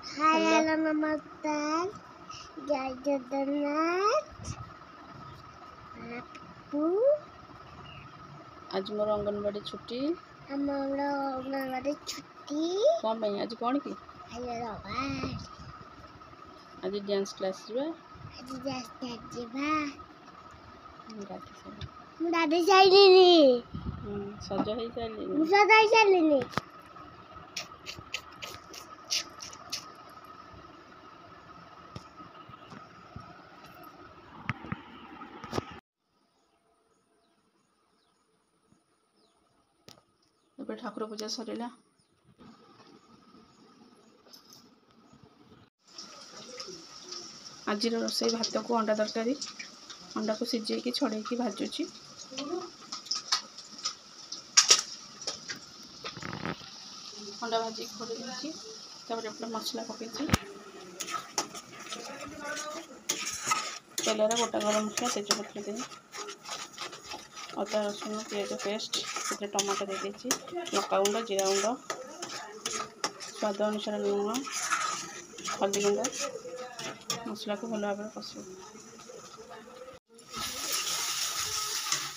Hi hello नमस्कार जय जगन्नाथ आपको आज मोर अंगनवाड़ी छुट्टी हमारा अंगनवाड़ी छुट्टी कौन भाई आज कौन की हेलो रबार आज डांस क्लास जीवा आज जास्ता जीवा रात से दादी साइलिनी सज हो सारे मुसा दाई साइलिनी ଏବେ ଠାକୁର ପୂଜା ସରିଲା। ଆଜିର ରୋଷେଇ ଭାତକୁ ଅଣ୍ଡା ତରକାରୀ ଅଣ୍ଡାକୁ ସିଝେଇକି ଛଡ଼େଇକି ଭାଜୁଛି। ଅଣ୍ଡା ଭାଜିକି ଖୋଲି ଦେଇଛି ତାପରେ ଏପଟେ ମସଲା ପକେଇଛି। ତେଲରେ ଗୋଟା ଗରମ ମସଲା ତେଜପତ୍ର ଦେଇ ଅଦା ରସୁଣ ପିଆଜ ପେଷ୍ଟ ସେଥିରେ ଟମାଟୋ ଦେଇଦେଇଛି ଲଙ୍କାଗୁଣ୍ଡ ଜିରା ଗୁଣ୍ଡ ସ୍ୱାଦ ଅନୁସାରେ ଲୁଣ ହଳଦୀ ଗୁଣ୍ଡ ମସଲାକୁ ଭଲ ଭାବରେ କଷିବ।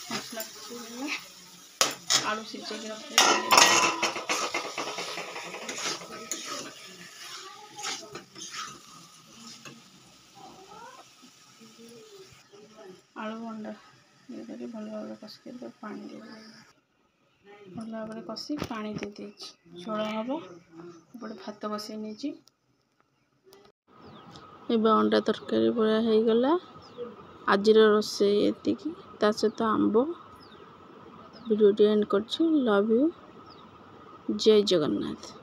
ମସଲା କଷିଗଲେ ଆଳୁ ସିଝେଇକି ରଖିଦେଇଛି ଆଳୁ ଅଣ୍ଡା ଦେଇଦେଲି ଭଲ ଭାବରେ କଷିଦେଲି ତାକୁ ପାଣି ଦେଇଦେଲି ଭଲ ଭାବରେ କଷି ପାଣି ଦେଇଦେଇଛି ଝୋଳ ହେବ। ଏପଟେ ଭାତ ବସାଇ ନେଇଛି। ଏବେ ଅଣ୍ଡା ତରକାରୀ ପୁରା ହେଇଗଲା। ଆଜିର ରୋଷେଇ ଏତିକି ତା ସହିତ ଆମ୍ବ। ଭିଡ଼ିଓଟି ଏଣ୍ଡ କରିଛି। Love you. ଜୟ ଜଗନ୍ନାଥ।